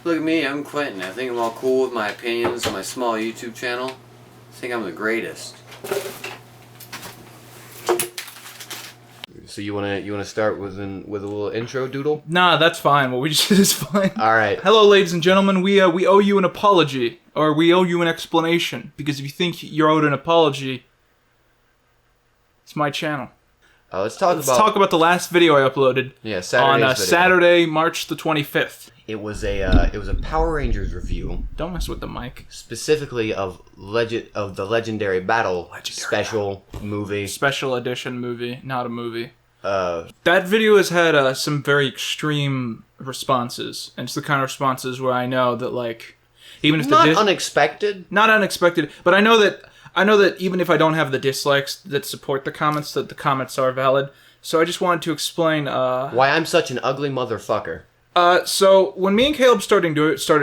Look at me, I'm Quinton. I think I'm all cool with my opinions on my small YouTube channel. I think I'm the greatest. So you wanna start with a little intro doodle? Nah, that's fine. What we just did is fine. All right. Hello, ladies and gentlemen. We owe you an apology, or we owe you an explanation. Because if you think you're owed an apology, it's my channel. Let's talk about the last video I uploaded. Yeah, Saturday's on video. Saturday, March the 25th. It was a Power Rangers review. Don't mess with the mic. Specifically of the Legendary Battle special movie. Special edition movie, not a movie. That video has had some very extreme responses, and it's the kind of responses where I know that, like, even if not unexpected, but I know that even if I don't have the dislikes that support the comments, that the comments are valid. So I just wanted to explain why I'm such an ugly motherfucker. So when me and Caleb started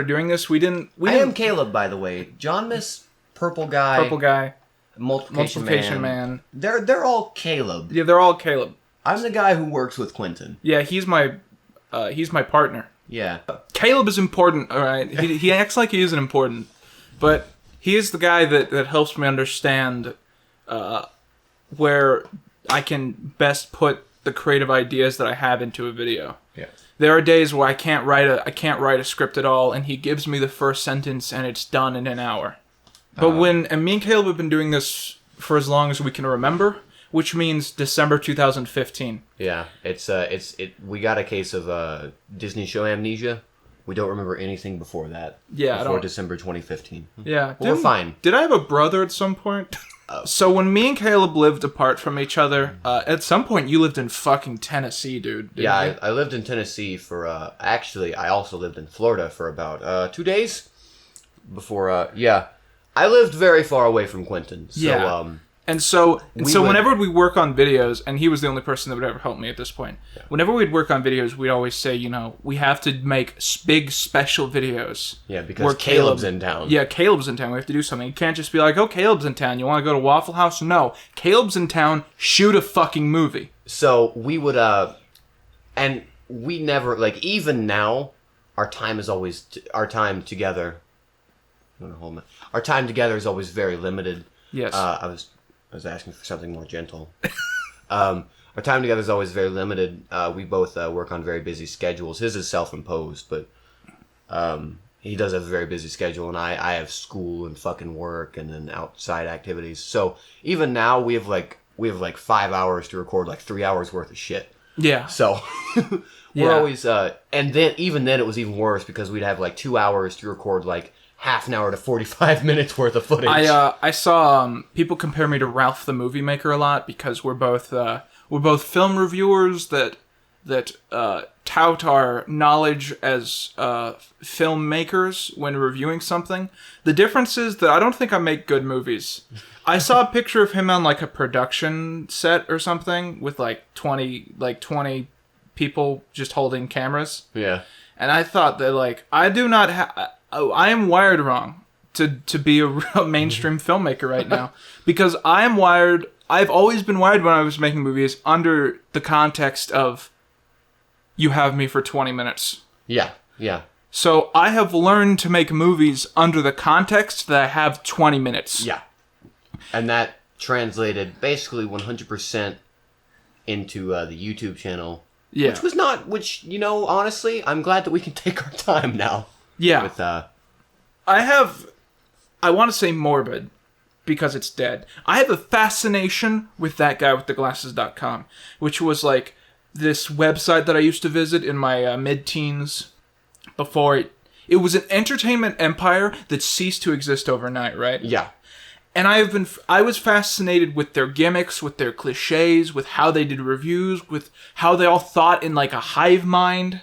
doing this, we didn't. I am Caleb, by the way. John Miss, Purple Guy, Multiplication Man. They're all Caleb. Yeah, they're all Caleb. I'm the guy who works with Quinton. Yeah, he's my partner. Yeah. Caleb is important, all right? He acts like he isn't important, but he is the guy that helps me understand where I can best put the creative ideas that I have into a video. Yeah. There are days where I can't write a script at all, and he gives me the first sentence, and it's done in an hour. But and me and Caleb have been doing this for as long as we can remember, which means December 2015. Yeah, we got a case of Disney show amnesia. We don't remember anything before that. Yeah, before December 2015. Yeah, we're fine. Did I have a brother at some point? So when me and Caleb lived apart from each other, at some point you lived in fucking Tennessee, dude. Yeah, I lived in Tennessee for, actually, I also lived in Florida for about 2 days before, yeah. I lived very far away from Quinton, so, yeah. And so whenever we work on videos, and he was the only person that would ever help me at this point, yeah. Whenever we'd work on videos, we'd always say, we have to make big special videos. Yeah, because Caleb's in town. Yeah, Caleb's in town. We have to do something. You can't just be like, oh, Caleb's in town. You want to go to Waffle House? No. Caleb's in town. Shoot a fucking movie. So we would, and we never, like, even now, our time together, our time together is always very limited. Yes. I was asking for something more gentle. Our time together is always very limited. We both work on very busy schedules. His is self-imposed, but he does have a very busy schedule, and I have school and fucking work and then outside activities. So even now, we have like 5 hours to record like 3 hours worth of shit. Yeah. So we're always, and then even then it was even worse because we'd have like 2 hours to record like half an hour to 45 minutes worth of footage. I saw people compare me to Ralph the Movie Maker a lot because we're both film reviewers that tout our knowledge as filmmakers when reviewing something. The difference is that I don't think I make good movies. I saw a picture of him on like a production set or something with like 20 people just holding cameras. Yeah. And I thought that like I am wired wrong to be a mainstream filmmaker right now because I've always been wired when I was making movies under the context of you have me for 20 minutes. Yeah, yeah. So I have learned to make movies under the context that I have 20 minutes. Yeah. And that translated basically 100% into the YouTube channel. Yeah. Honestly, I'm glad that we can take our time now. Yeah. With, I want to say morbid because it's dead. I have a fascination with that guy with the glasses.com, which was like this website that I used to visit in my mid-teens before it was an entertainment empire that ceased to exist overnight, right? Yeah. And I was fascinated with their gimmicks, with their cliches, with how they did reviews, with how they all thought in like a hive mind.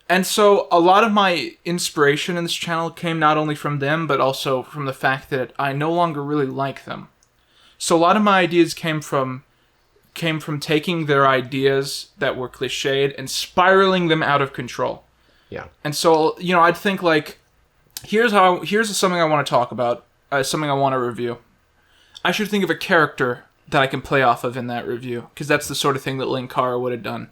And so a lot of my inspiration in this channel came not only from them, but also from the fact that I no longer really like them. So a lot of my ideas came from taking their ideas that were cliched and spiraling them out of control. Yeah. And so, I'd think like, here's something I want to talk about, something I want to review. I should think of a character that I can play off of in that review, because that's the sort of thing that Linkara would have done.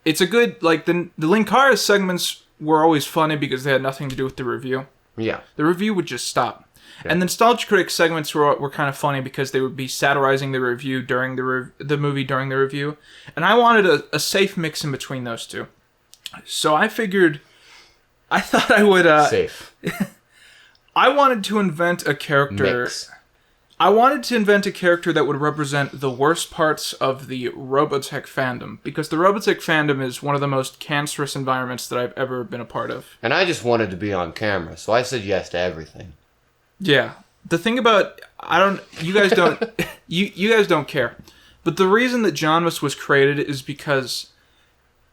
it's a good, like, the Linkara segments were always funny because they had nothing to do with the review. Yeah. The review would just stop. Yeah. And the Nostalgia Critic segments were kind of funny because they would be satirizing the review during the movie during the review. And I wanted a safe mix in between those two. So I thought I would... Safe. I wanted to invent a character... Mix. I wanted to invent a character that would represent the worst parts of the Robotech fandom, because the Robotech fandom is one of the most cancerous environments that I've ever been a part of. And I just wanted to be on camera, so I said yes to everything. Yeah. The thing about... You guys don't... you guys don't care. But the reason that Janmus was created is because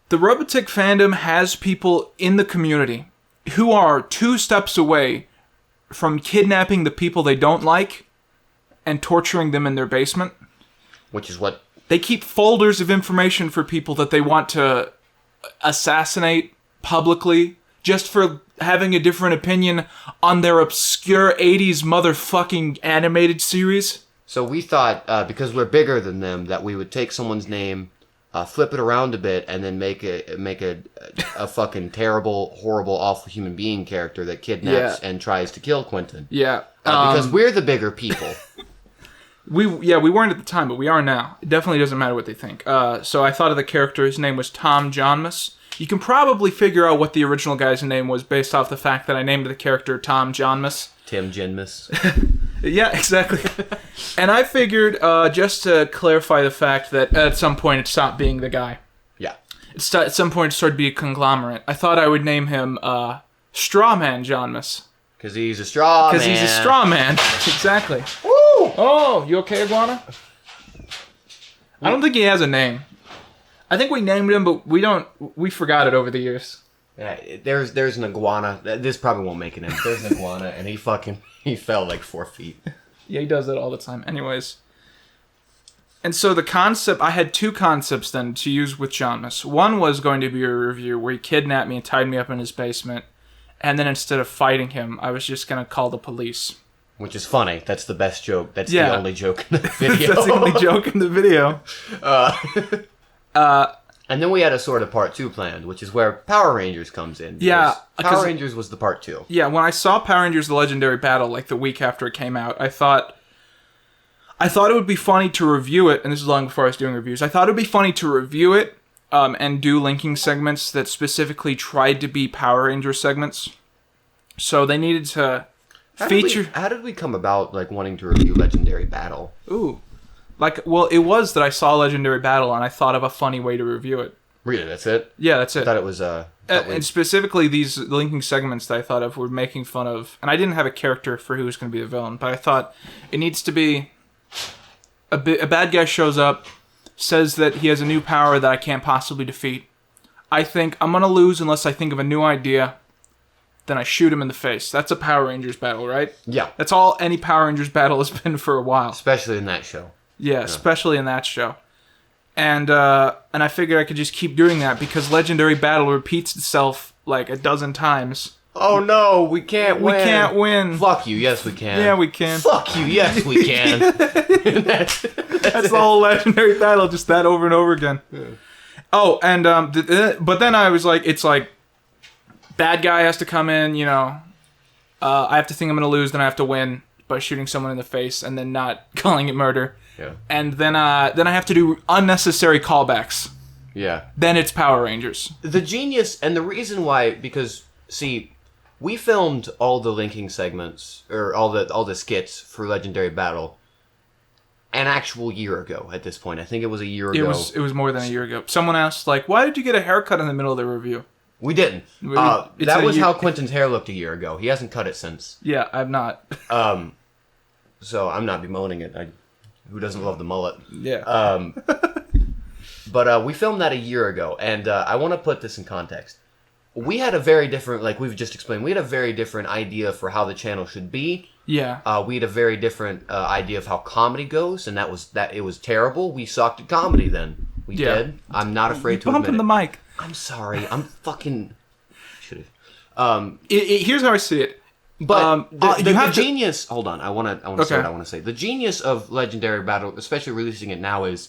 the Robotech fandom has people in the community who are 2 steps away from kidnapping the people they don't like and torturing them in their basement. Which is what... They keep folders of information for people that they want to assassinate publicly just for having a different opinion on their obscure 80s motherfucking animated series. So we thought, because we're bigger than them, that we would take someone's name, flip it around a bit, and then make a fucking terrible, horrible, awful human being character that kidnaps and tries to kill Quinton. Yeah. Because we're the bigger people. We weren't at the time, but we are now. It definitely doesn't matter what they think. So I thought of the character. His name was Tom Johnmus. You can probably figure out what the original guy's name was based off the fact that I named the character Tom Johnmus. Tim Jinmus. Yeah, exactly. And I figured, just to clarify the fact that at some point it stopped being the guy. Yeah. At some point it started to be a conglomerate. I thought I would name him Strawman Johnmus. Because he's a straw man. Because he's a straw man. Exactly. Woo! Oh, you okay, Iguana? I don't think he has a name. I think we named him, but we forgot it over the years. Yeah, there's an iguana. This probably won't make it in. There's an iguana, and he fell like 4 feet. Yeah, he does that all the time. Anyways. And so the concept, I had 2 concepts then to use with Janmus. One was going to be a review where he kidnapped me and tied me up in his basement. And then instead of fighting him, I was just going to call the police. Which is funny. That's the best joke. That's the only joke in the video. That's the only joke in the video. And then we had a sort of part 2 planned, which is where Power Rangers comes in. Yeah. Power Rangers was the part 2. Yeah, when I saw Power Rangers The Legendary Battle, like the week after it came out, I thought it would be funny to review it, and this is long before I was doing reviews. I thought it would be funny to review it, and do linking segments that specifically tried to be Power Ranger segments. So they needed to feature... How did we come about, like, wanting to review Legendary Battle? Ooh. Well, it was that I saw Legendary Battle, and I thought of a funny way to review it. Really, that's it? Yeah, that's it. I thought it was... And specifically, these linking segments that I thought of were making fun of... And I didn't have a character for who was going to be the villain, but I thought it needs to be... A bad guy shows up, says that he has a new power that I can't possibly defeat. I think I'm going to lose unless I think of a new idea. Then I shoot him in the face. That's a Power Rangers battle, right? Yeah. That's all any Power Rangers battle has been for a while. Especially in that show. Yeah, especially in that show. And I figured I could just keep doing that because Legendary Battle repeats itself like a dozen times. Oh no, we can't win. We can't win. Fuck you, yes we can. Yeah, we can. Fuck you, yes we can. That's the whole Legendary Battle, just that over and over again. Yeah. Oh, and but then I was like, it's like, bad guy has to come in, you know. I have to think I'm going to lose, then I have to win by shooting someone in the face and then not calling it murder. Yeah. And then I have to do unnecessary callbacks. Yeah. Then it's Power Rangers. The genius, and the reason why, because, see, we filmed all the linking segments, or all the skits for Legendary Battle an actual year ago at this point. I think it was a year ago. It was more than a year ago. Someone asked, like, why did you get a haircut in the middle of the review? We didn't. That was how Quinton's hair looked a year ago. He hasn't cut it since. Yeah, I've not. So I'm not bemoaning it. Who doesn't love the mullet? Yeah. But we filmed that a year ago, and I want to put this in context. We had a very different, like we've just explained, we had a very different idea for how the channel should be. Yeah. We had a very different idea of how comedy goes, and that it was terrible. We sucked at comedy then. We did. I'm not afraid to admit it. Bumping the mic. I'm sorry. I'm fucking... Should have. Here's how I see it. But the genius... Hold on. I want to say what I want to say. The genius of Legendary Battle, especially releasing it now, is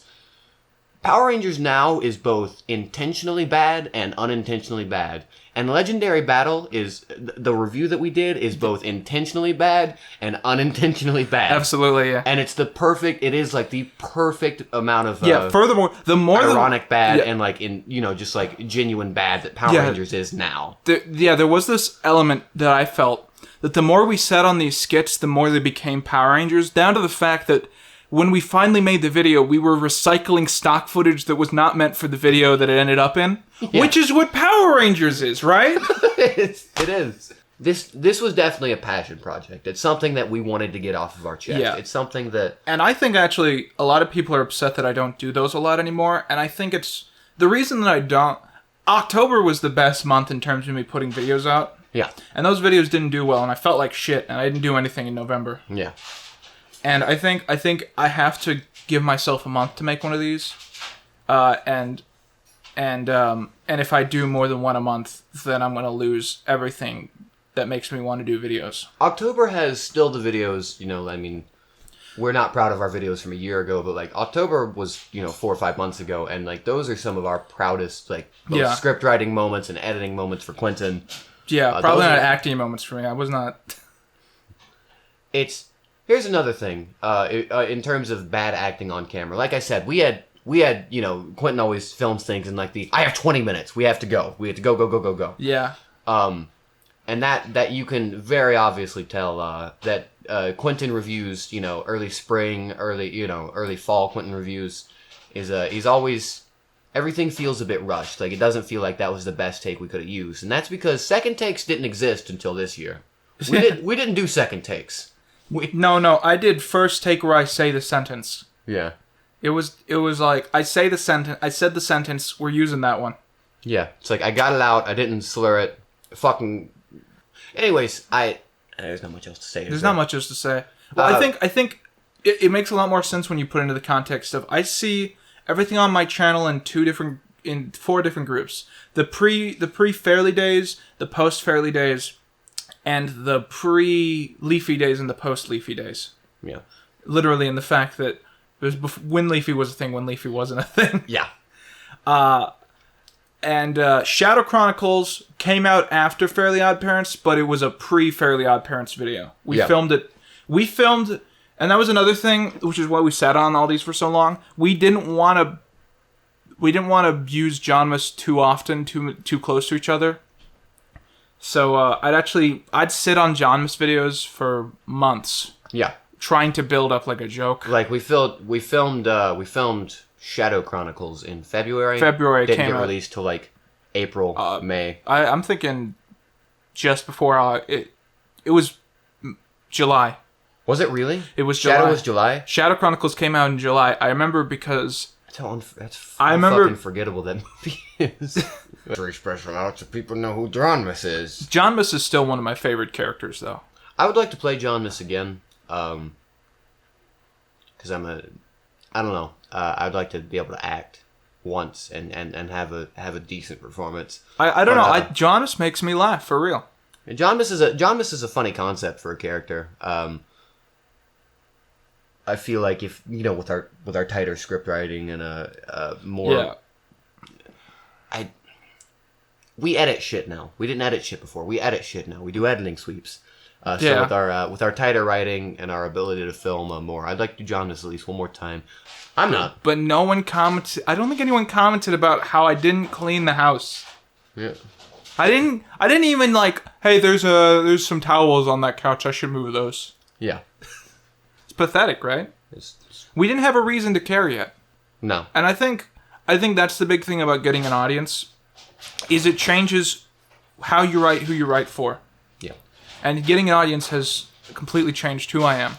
Power Rangers now is both intentionally bad and unintentionally bad. And Legendary Battle is, the review that we did is both intentionally bad and unintentionally bad. Absolutely, yeah. And it's it is like the perfect amount of furthermore, the more ironic bad and like just like genuine bad that Power Rangers is now. There was this element that I felt that the more we sat on these skits, the more they became Power Rangers, down to the fact that when we finally made the video, we were recycling stock footage that was not meant for the video that it ended up in, which is what Power Rangers is, right? It is. This was definitely a passion project. It's something that we wanted to get off of our chest. Yeah. It's something that... And I think, actually, a lot of people are upset that I don't do those a lot anymore, and I think it's... The reason that I don't... October was the best month in terms of me putting videos out. Yeah. And those videos didn't do well, and I felt like shit, and I didn't do anything in November. Yeah. And I think I have to give myself a month to make one of these, and if I do more than one a month, then I'm gonna lose everything that makes me want to do videos. October has still the videos. I mean, we're not proud of our videos from a year ago, but like October was 4 or 5 months ago, and like those are some of our proudest both script writing moments and editing moments for Quinton. Yeah, probably not acting moments for me. I was not. Here's another thing, in terms of bad acting on camera. Like I said, we had, Quinton always films things in like I have 20 minutes. We have to go. We have to go. Yeah. And that you can very obviously tell, that, Quinton reviews, early spring, early fall Quinton reviews he's always, everything feels a bit rushed. Like it doesn't feel like that was the best take we could have used. And that's because second takes didn't exist until this year. We didn't do second takes. No, I did first take where I say the sentence. Yeah. It was like, I said the sentence, we're using that one. Yeah. It's like, I got it out, I didn't slur it. Fucking... Anyways, there's not much else to say. There's not much else to say. Well, I think it makes a lot more sense when you put it into the context of, I see everything on my channel in 4 different groups. The pre-Fairly days, the post-Fairly days, and the pre-Leafy days and the post-Leafy days. Yeah. Literally in the fact that it was when Leafy was a thing, when Leafy wasn't a thing. Yeah. And Shadow Chronicles came out after Fairly Odd Parents, but it was a pre-Fairly Odd Parents video. We filmed it. And that was another thing, which is why we sat on all these for so long. We didn't want to use Jonmus too often, too close to each other. So I'd sit on Jonmus videos for months. Yeah. Trying to build up like a joke. Like we filmed Shadow Chronicles in February. Didn't get released till like April, May. I'm thinking just before it was July. Was it really? It was July. Shadow was July? Shadow Chronicles came out in July. I remember because... That's fucking forgettable that movie is. Very special. Lots of people know who Jonmus is. Jonmus is still one of my favorite characters, though. I would like to play Jonmus again. Because I don't know. I'd like to be able to act once and have a decent performance. I don't know. Jonmus makes me laugh, for real. Jonmus is a funny concept for a character. I feel like if with our tighter script writing and a more we edit shit now. We didn't edit shit before. We edit shit now. We do editing sweeps. So with our tighter writing and our ability to film more, I'd like to do Jonmus at least one more time. I'm not. But no one commented. I don't think anyone commented about how I didn't clean the house. Yeah. I didn't even like, hey, there's some towels on that couch. I should move those. Yeah. It's pathetic, right? We didn't have a reason to care yet. No. And I think that's the big thing about getting an audience, is it changes how you write, who you write for. Yeah. And getting an audience has completely changed who I am.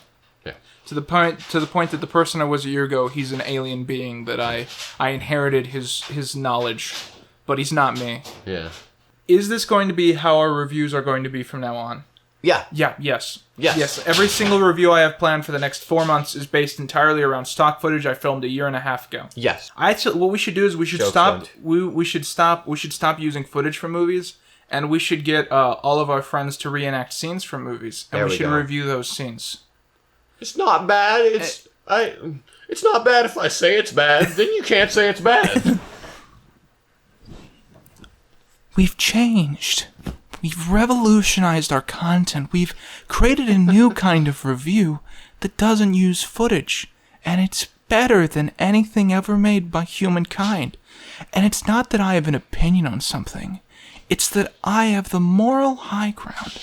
Yeah. To the point that the person I was a year ago, he's an alien being that I inherited his knowledge, but he's not me. Yeah. Is this going to be how our reviews are going to be from now on? Yeah. Yes. Every single review I have planned for the next 4 months is based entirely around stock footage I filmed a year and a half ago. Yes. What we should do is we should stop using footage from movies, and we should get all of our friends to reenact scenes from movies, and we should review those scenes. It's not bad. It's not bad if I say it's bad. Then you can't say it's bad. We've changed. We've revolutionized our content. We've created a new kind of review that doesn't use footage. And it's better than anything ever made by humankind. And it's not that I have an opinion on something. It's that I have the moral high ground.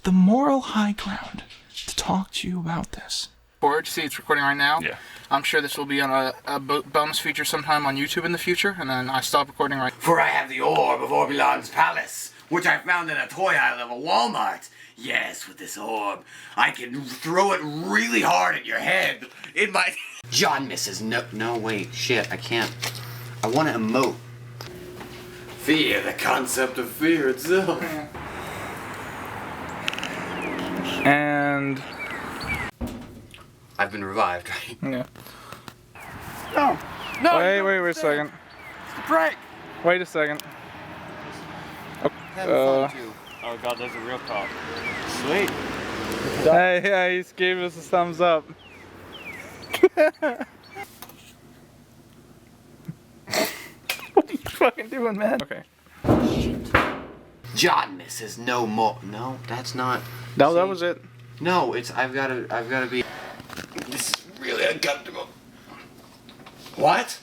The moral high ground to talk to you about this. Forward, see it's recording right now. Yeah. I'm sure this will be on a bonus feature sometime on YouTube in the future, and then I stop recording right. For I have the orb of Orbulon's palace, which I found in a toy aisle of a Walmart. Yes, with this orb, I can throw it really hard at your head. It might... John misses. No, wait, shit, I can't. I want to emote. Fear, the concept of fear itself. And... I've been revived, right? yeah. No! Wait a second. It's the prank! Wait a second. Having fun, too. Oh god, there's a real cop. Sweet. Hey, yeah, he just gave us a thumbs up. What are you fucking doing, man? Okay. John misses no more. No, that's not. No, See? that was it. No, it's I've gotta be. This is really uncomfortable. What?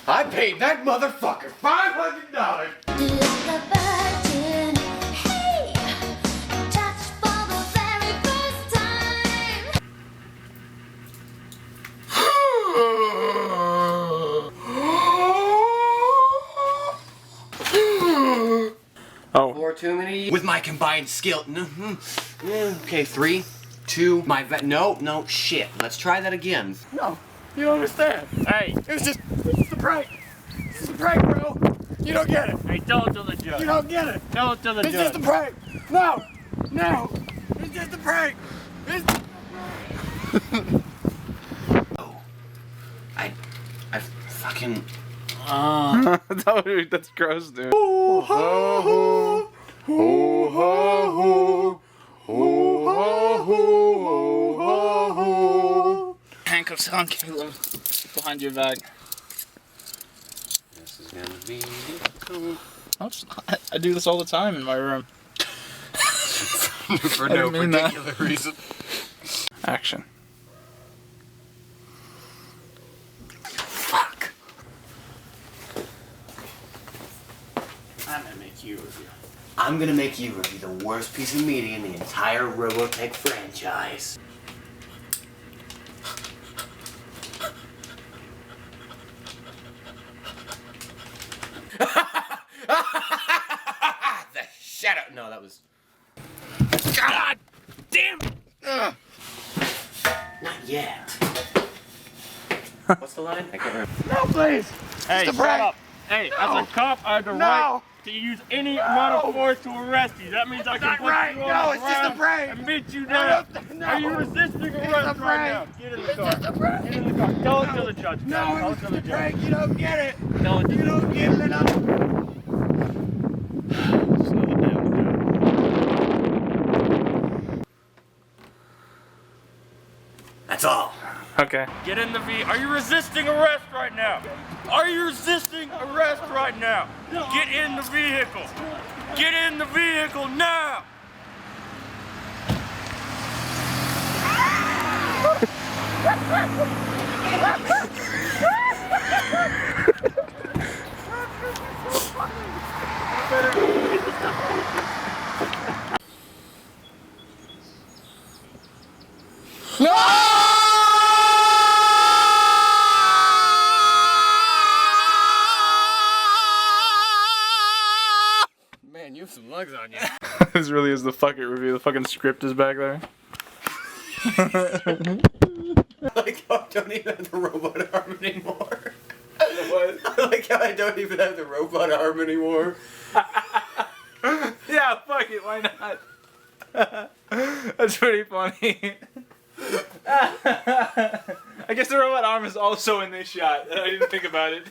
I paid that motherfucker $500. Oh. For too many. With my combined skill. Okay, 3, 2. My no, shit. Let's try that again. No, you don't understand. Hey, It's just a prank. It's a prank, bro. You don't get it. hey, tell it to the judge. You don't get it. Tell it to the It's judge. just a prank. No. It's just a prank. Oh. I fucking. That's gross, dude. Handcuffs on, Caleb. Behind your back. This is gonna be. I do this all the time in my room. For I no didn't mean that. particular reason. Action. Fuck. I'm gonna make you review. I'm gonna make you review the worst piece of media in the entire Robotech franchise. The shadow. No, that was. God damn it! Not yet. What's the line? I can't remember. No, please. Hey, Just a shut prank. up. Hey, as a cop, I have the right to use any amount of force to arrest you. That means I can put right. you on No, the it's just a ground prank. and beat you down. No. Are you resisting arrest right now? Get in the car. Get in the car. Tell it to the judge. Tell it to the judge. You don't get it. Tell it to the judge. get it enough. It's another damn judge. That's all. Okay. Get in the V. Are you resisting arrest right now? Are you resisting arrest right now? Get in the vehicle. Get in the vehicle now. Man, you have some lugs on you. This really is the fucking review. The fucking script is back there. Like how I don't even have the robot arm anymore. What? I like how I don't even have the robot arm anymore. Yeah, fuck it. Why not? That's pretty funny. I guess the robot arm is also in this shot. I didn't think about it.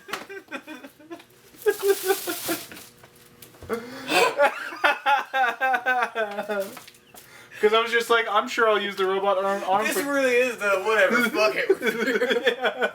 Because I was just like, I'm sure I'll use the robot arm This for... really is the whatever. Fuck it.